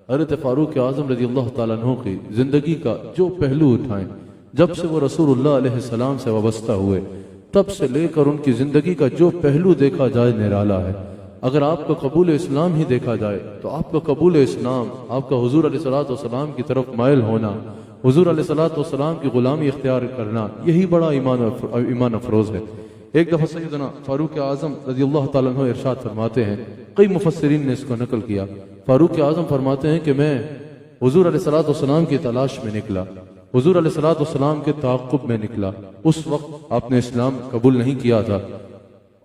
हज़रत फ़ारूक आज़म रज़ियल्लाहु ताला अन्हु की ज़िंदगी का जो पहलू उठाएं, जब से वो रसूलुल्लाह अलैहिस्सलाम से वाबस्ता हुए तब से लेकर उनकी ज़िंदगी का जो पहलू देखा जाए निराला है। अगर आपका कबूल इस्लाम ही देखा जाए तो आपका कबूल इस्लाम, आपका हुजूर अलैहिस्सलातु वस्सलाम की तरफ माइल होना, हुजूर अलैहिस्सलातु वस्सलाम की गुलामी इख्तियार करना, यही बड़ा ईमान अफरोज़ है। एक दफ़ा सैयदना फ़ारूक आज़म रज़ियल्लाहु ताला अन्हु इरशाद फरमाते हैं, कई मुफस्सिरीन ने इसको नकल किया। फ़ारूक आज़म फरमाते हैं कि मैं हुजूर अलैहिस्सलातु वस्सलाम की तलाश में निकला, हुजूर अलैहिस्सलातु वस्सलाम के ताक़ुब में निकला। उस वक्त आपने इस्लाम कबूल नहीं किया था।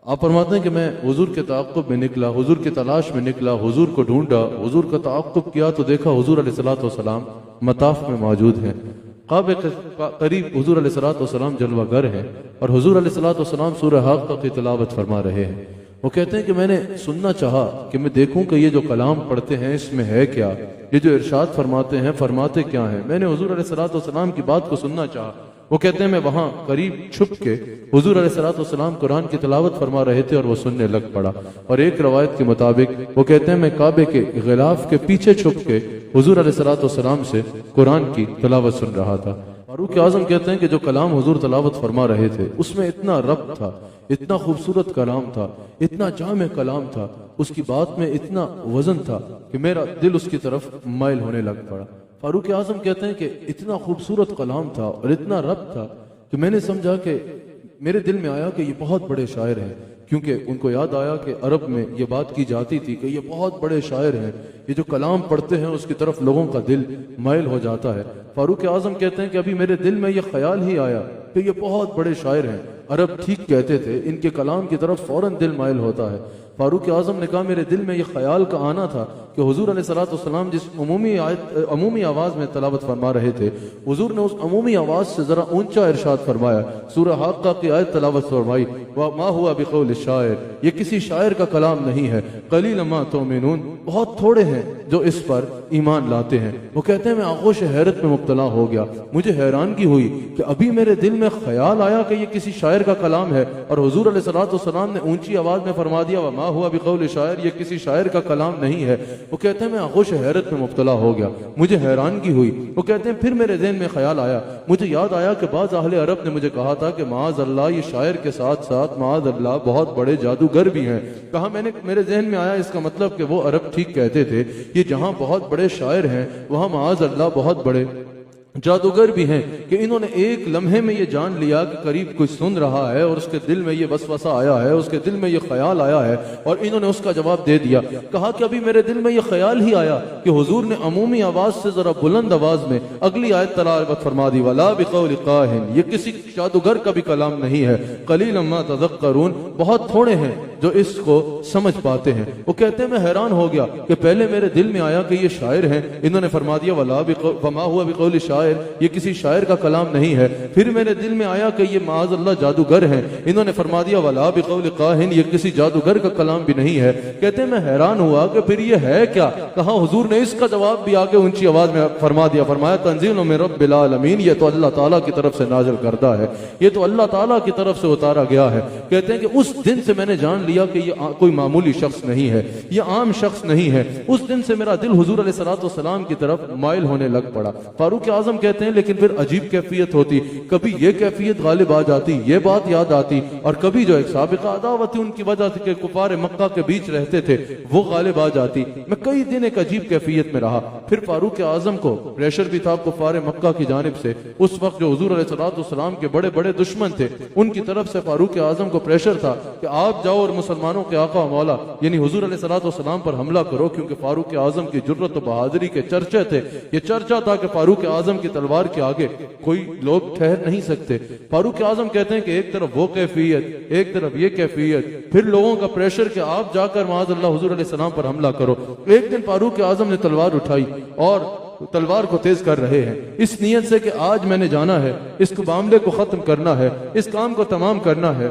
आप फरमाते हैं कि मैं हुजूर के ताक़ुब में निकला, हुजूर की तलाश में निकला, हुजूर को ढूंढा, हुजूर का ताक़ुब किया तो देखा हुजूर अलैहिस्सलातु वस्सलाम मताफ में मौजूद हैं। काबे के करीब हुजूर अलैहिस्सलातु वस्सलाम जलवागर हैं और हुजूर अलैहिस्सलातु वस्सलाम सूरह हाक़्क़ा की तिलावत फरमा रहे हैं। वो कहते हैं कि मैंने सुनना चाहा कि मैं देखूं कि ये जो कलाम पढ़ते हैं इसमें है क्या, ये जो इरशाद फरमाते हैं फरमाते क्या हैं। मैंने हुजूर अलैहिस्सलातु वस्सलाम की बात को सुनना चाहा। वो कहते हैं मैं वहां करीब छुप के हुजूर अलैहिस्सलातु वस्सलाम कुरान की तिलावत फरमा रहे थे और वो सुनने लग पड़ा। और एक रवायत के मुताबिक वो कहते हैं मैं काबे के गिलाफ के पीछे छुप के हुजूर अलैहिस्सलातु वस्सलाम से कुरान की तिलावत सुन रहा था। फारूक आज़म कहते हैं कि जो कलाम हुजूर तिलावत फरमा रहे थे उसमें इतना रब्त था, इतना खूबसूरत कलाम था, इतना जामे कलाम था, उसकी बात में इतना वजन था कि मेरा दिल उसकी तरफ माइल होने लग पड़ा। फारूक आज़म कहते हैं कि इतना खूबसूरत कलाम था और इतना रब्त था कि मैंने समझा कि मेरे दिल में आया कि ये बहुत बड़े शायर हैं, क्योंकि उनको याद आया कि अरब में ये बात की जाती थी कि ये बहुत बड़े शायर हैं, ये जो कलाम पढ़ते हैं उसकी तरफ लोगों का दिल माइल हो जाता है। फारूक आज़म कहते हैं कि अभी मेरे दिल में ये ख्याल ही आया कि ये बहुत बड़े शायर हैं, अरब ठीक कहते थे, इनके कलाम की तरफ फौरन दिल माइल होता है। फारूक आज़म ने कहा मेरे दिल में ये ख्याल का आना था कि हुजूर अलैहिस्सलातु वस्सलाम जिस अमूमी आवाज़ में तलावत फरमा रहे थे, हुजूर ने उस अमूमी आवाज़ से ज़रा ऊंचा इरशाद फरमाया, सूरह हाक़्क़ा की आयत तलावत फरमाई, मा हुआ बिक़ौल शायर, ये किसी शायर का कलाम नहीं है, क़लीलन मा तुमिनून, बहुत थोड़े हैं जो इस पर ईमान लाते हैं। वो कहते हैं मैं आगोश हैरत में मुब्तला हो गया, मुझे हैरानगी हुई कि अभी मेरे दिल में ख्याल आया कि ये किसी शायर का कलाम है और हुजूर अलैहिस्सलातु वस्सलाम ने ऊंची आवाज़ में फरमा दिया मा हुआ बिक़ौल शायर, ये किसी शायर का कलाम नहीं है। वो कहते हैं मैं आगोश हैरत में मुब्तला हो गया, मुझे हैरानगी हुई। वो कहते हैं फिर मेरे ज़हन में ख्याल आया, मुझे याद आया कि बाज़ अहले अरब ने मुझे कहा था कि माज़ अल्लाह ये शायर के साथ साथ माज़ अल्लाह बहुत बड़े जादूगर भी हैं। कहा मेरे ज़हन में आया इसका मतलब कि वो अरब ठीक कहते थे, ये जहाँ बहुत बड़े शायर हैं वहाँ माज़ अल्लाह बहुत बड़े जादूगर भी हैं, कि इन्होंने एक लम्हे में ये जान लिया कि करीब कोई सुन रहा है और उसके दिल में ये वसवसा आया है, उसके दिल में ये ख्याल आया है और इन्होंने उसका जवाब दे दिया। कहा कि अभी मेरे दिल में ये ख्याल ही आया कि हुजूर ने अमूमी आवाज से जरा बुलंद आवाज में अगली आयत तलावत फरमा दी, वला बिक़ौल काहिन, ये किसी जादूगर का भी कलाम नहीं है, क़लीलन मा तज़क्करून, बहुत थोड़े हैं जो इसको समझ पाते हैं। वो कहते हैं मैं हैरान हो गया कि पहले मेरे दिल में आया कि ये शायर हैं, इन्होंने फरमा दिया वमा हुआ बिक़ौल शायर, ये किसी शायर का कलाम नहीं है। फिर मेरे दिल में आया कि ये माज़ अल्लाह जादूगर हैं, इन्होंने फरमा दिया वला बिक़ौल काहिन, ये किसी जादूगर का कलाम भी नहीं है। कहते हैं मैं हैरान हुआ कि फिर ये है क्या। कहा हुजूर ने इसका जवाब भी आगे ऊंची आवाज में फरमा दिया, फरमाया तंज़ीलुम मिन रब्बिल आलमीन, ये तो अल्लाह ताला की तरफ से नाज़िल करदा है, ये तो अल्लाह ताला की तरफ से उतारा गया है। कहते हैं कि उस दिन से मैंने जान लिया कि ये कोई मामूली शख्स नहीं है, ये आम शख्स नहीं है। उस दिन से मेरा दिल हुजूर अलैहिस्सलातु वस्सलाम की तरफ माइल होने लग पड़ा। फारूक आज़म कहते हैं लेकिन फिर अजीब कैफियत होती, कभी ये कैफियत गालिब आ जाती, ये बात याद आती, और कभी जो एक साबिक़ा अदावत उनकी वजह से कि कुफार मक्का के बीच रहते थे वो गालिब आ जाती। मैं कई दिन एक अजीब कैफियत में रहा। फिर फारूक आज़म को प्रेशर भी था कुफार मक्का की जानिब से। उस वक्त जो हुजूर अलैहिस्सलातु वस्सलाम के बड़े बड़े दुश्मन थे उनकी तरफ से फारूक आज़म को प्रेशर था कि आप जाओ और मुसलमानों के आका मौला यानी हुजूर अलैहिस्सलातु वस्सलाम पर हमला करो, क्योंकि फारूक आज़म की जुर्रत और बहादुरी के चर्चे थे। ये चर्चा था कि फारूक आज़म की तलवार के आगे कोई लोग ठहर नहीं सकते। फारूक आज़म कहते हैं कि एक तरफ वो कैफियत, एक तरफ ये कैफियत, फिर लोगों का प्रेशर कि आप जाकर माज़ अल्लाह हुजूर अलैहिस्सलाम पर हमला करो। एक दिन फारूक आज़म ने तलवार उठाई और तलवार को तेज कर रहे हैं इस नियत से कि आज मैंने जाना है, इस मामले को खत्म करना है, इस काम को तमाम करना है,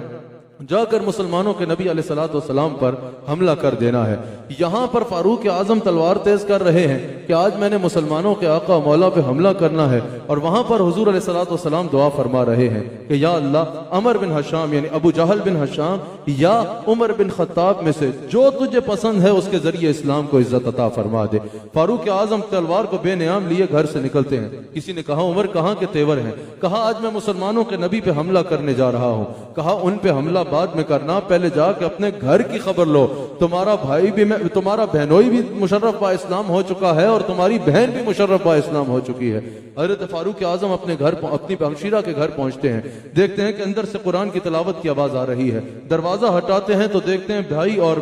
जाकर मुसलमानों के नबी अलैहिस्सलातु वस्सलाम पर हमला कर देना है। यहां पर फारूक आज़म तलवार तेज कर रहे हैं कि आज मैंने मुसलमानों के आका मौला पे हमला करना है, और वहां पर हुजूर अलैहिस्सलातु वस्सलाम दुआ फरमा रहे हैं कि या अल्लाह अमर बिन हशाम यानी अबू जहल बिन हशाम या उमर बिन खत्ताब में से जो तुझे पसंद है उसके जरिए इस्लाम को इज्जत अता फरमा दे। फारूक आजम तलवार को बेनियाम लिए घर से निकलते हैं। किसी ने कहा उमर कहाँ के तेवर हैं? कहा आज मैं मुसलमानों के नबी पे हमला करने जा रहा हूँ। कहा उन पे हमला बाद में करना, पहले जाके अपने घर की खबर लो। तुम्हारा भाई भी, तुम्हारा बहनोई भी मुशर्रफ बा इस्लाम हो चुका है और तुम्हारी बहन भी मुशर्रफ बा इस्लाम हो चुकी है। हजरत फारूक आजम अपने घर, अपनी हमशीरा के घर पहुंचते हैं। देखते हैं कि अंदर से कुरान की तिलावत की आवाज आ रही है। दरवाजा हटाते हैं तो देखते हैं भाई और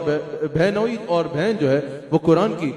बहनोई और बहन जो है वो कुरान की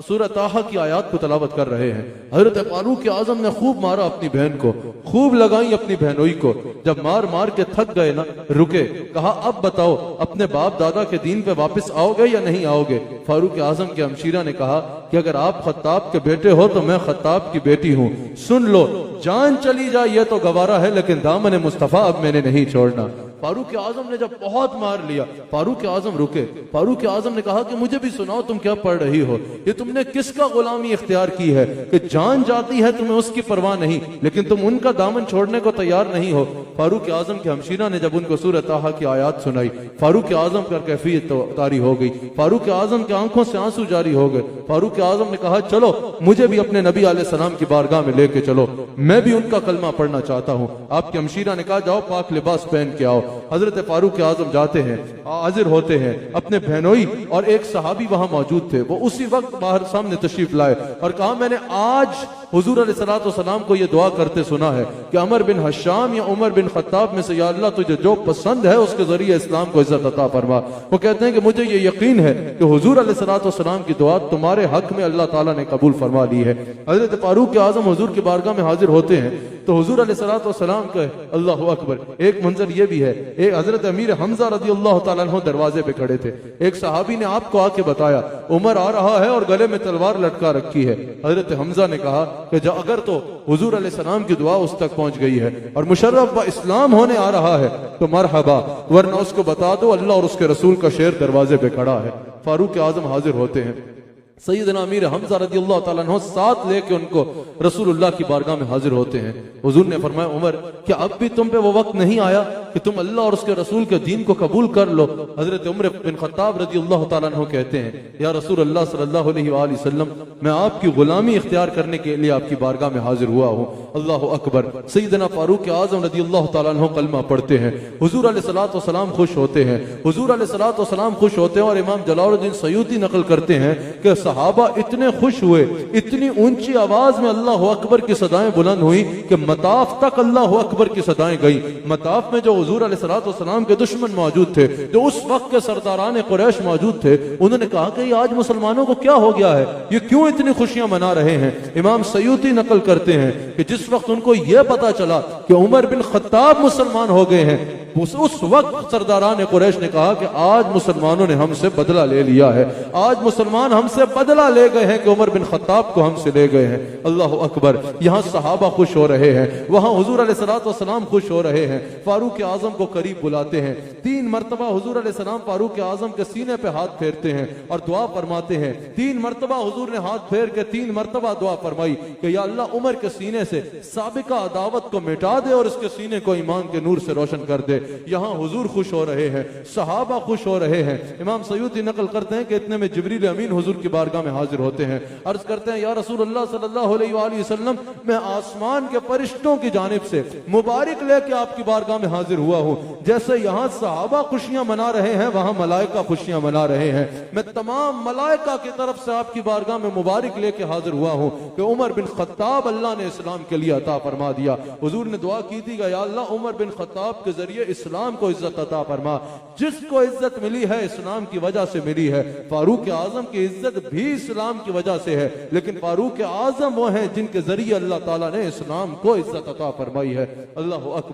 सूरह ताहा की आयत को तिलावत कर रहे हैं। हजरत फारूक आजम ने खूब मारा अपनी बहन को, खूब लगाई अपनी बहनोई को। जब मार मार के थक गए ना, रुके। कहा अब बताओ अपने बाप दादा के दीन पे वापस आओगे या नहीं आओगे? फारूक आजम के हमशीरा ने कहा कि अगर आप खत्ताब के बेटे हो तो मैं खत्ताब की बेटी हूं, सुन लो, जान चली जाए ये तो गवारा है, लेकिन दामन मुस्तफा अब मैंने नहीं छोड़ना। फारूक आजम ने जब बहुत मार लिया, फारूक आजम रुके। फारूक आजम ने कहा कि मुझे भी सुनाओ तुम क्या पढ़ रही हो, ये तुमने किसका गुलामी इख्तियार की है कि जान जाती है तुम्हें उसकी परवाह नहीं, लेकिन तुम उनका दामन छोड़ने को तैयार नहीं हो। फारूक आजम के हमशीरा ने जब उनको सूरह ताहा की आयत सुनाई, फारूक आजम का कैफियत तारी हो गई। फारूक आजम के आंखों से आंसू जारी हो गए। फारूक आजम ने कहा चलो मुझे भी अपने नबी अलैहिस्सलाम की बारगाह में लेके चलो, मैं भी उनका कलमा पढ़ना चाहता हूँ। आपके हमशीरा ने कहा जाओ पाक लिबास पहन के आओ। हजरत फारूक आजम जाते हैं, हाजिर होते हैं। अपने बहनोई और एक सहाबी वहां मौजूद थे, वो उसी वक्त बाहर सामने तशरीफ लाए और कहा मैंने आज हुजूर अलैहिस्सलातु वस्सलाम को ये दुआ करते सुना है कि अमर बिन हशाम या उमर बिन खत्ताब में से या अल्लाह तुझे जो पसंद है उसके जरिए इस्लाम को इज्जत अता फरमा। वो कहते हैं कि मुझे ये यकीन है कि हुजूर अलैहिस्सलातु वस्सलाम की दुआ तुम्हारे हक में अल्लाह ताला ने कबूल फरमा ली है। हजरत फारूक आजम हुजूर की बारगाह में हाजिर होते हैं तो हुजूर अलैहिस्सलातु वस्सलाम का अल्लाह अकबर। एक मंजर ये भी है, एक हजरत अमीर हमजा रज़ियल्लाहु ताला अन्हु दरवाजे पे खड़े थे। एक सहाबी ने आपको आके बताया उमर आ रहा है और गले में तलवार लटका रखी है। हजरत हमजा ने कहा कि अगर तो हुजूर अलैहिस्सलाम की दुआ उस तक पहुंच गई है और मुशर्रफ व इस्लाम होने आ रहा है तो मरहबा, वरना उसको बता दो अल्लाह और उसके रसूल का शेर दरवाजे पे खड़ा है। फारूक आजम हाजिर होते हैं। सैयदना अमीर हमजा रज़ियल्लाहु ताला अन्हु साथ लेके उनको रसूलुल्लाह की बारगाह में हाजिर होते हैं। हुजूर ने फरमाया उमर क्या अब भी तुम पे वो वक्त नहीं आया कि तुम अल्लाह और उसके रसूल के दीन को कबूल कर लो? हजरत उमर बिन खत्ताब रज़ियल्लाहु ताला अन्हु कहते हैं या रसूल अल्लाह सल्लल्लाहु अलैहि वसल्लम, मैं आपकी गुलामी इख्तियार करने के लिए आपकी बारगाह में हाजिर हुआ हूँ। अल्लाह अकबर। सैयदना फारूक आजम रज़ियल्लाहु ताला अन्हु कलमा पढ़ते हैं। हुजूर अलैहिस्सलातु वस्सलाम खुश होते हैं। हुजूर अलैहिस्सलातु वस्सलाम खुश होते हैं और इमाम जलालुद्दीन सयूती नकल करते हैं कि सहाबा इतने खुश हुए, इतनी ऊंची आवाज में अल्लाह अकबर की सदाएं बुलंद हुई कि मताफ तक अल्लाह अकबर की सदाएं गई। मताफ में जो हुजूर अलैहिस्सलातु वस्सलाम के दुश्मन मौजूद थे, जो उस वक्त के सरदारान कुरैश मौजूद थे, उन्होंने कहा कि आज मुसलमानों को क्या हो गया है, ये क्यों इतनी खुशियां मना रहे हैं? इमाम सयूती नकल करते हैं कि जिस वक्त उनको यह पता चला कि उमर बिन खत्ताब मुसलमान हो गए हैं, उस वक्त सरदारान कुरैश ने कहा कि आज मुसलमानों ने हमसे बदला ले लिया है, आज मुसलमान हमसे बदला ले गए हैं कि उमर बिन खत्ताब को हमसे ले गए हैं। अल्लाह अकबर। यहाँ सहाबा खुश हो रहे हैं, वहां हुजूर अलैहिस्सलातु वस्सलाम खुश हो रहे हैं। फारूक आजम को करीब बुलाते हैं। 3 मरतबा हुजूर अलैहिस्सलाम फारूक आजम के सीने पे हाथ फेरते हैं और दुआ फरमाते हैं। 3 मरतबा हुजूर ने हाथ फेर के 3 मरतबा दुआ फरमाई कि या अल्लाह उमर के सीने से साबिका अदावत को मिटा दे और इसके सीने को ईमान के नूर से रोशन कर दे। यहाँ हुजूर खुश हो रहे हैं, सहाबा खुश हो रहे हैं। इमाम सयूती नकल करते हैं कि इतने में जिब्रील अमीन हुजूर की बारगाह में हाजिर होते हैं। अर्ज करते हैं या रसूल अल्लाह सल्लल्लाहु अलैहि वसल्लम, मैं आसमान के फरिश्तों की जानिब से मुबारक लेके आपकी बारगाह में हाजिर हुआ हूँ। जैसे यहाँ सहाबा खुशियां मना रहे हैं वहां मलाइका खुशियां मना रहे हैं। मैं तमाम मलाइका की तरफ से आपकी बारगाह में मुबारक लेके हाजिर हुआ हूँ कि उमर बिन खत्ताब अल्लाह ने इस्लाम के लिए अता फरमा दिया। हुजूर ने दुआ की थी या अल्लाह उमर बिन खत्ताब के जरिए इस्लाम को इज्जत अता फरमा। जिसको इज्जत मिली है इस्लाम की वजह से मिली है। फारूक आजम की इज्जत भी इस्लाम की वजह से है, लेकिन फारूक आजम वो हैं जिनके जरिए अल्लाह ताला ने इस्लाम को इज्जत अता फरमाई है। अल्लाह अकबर।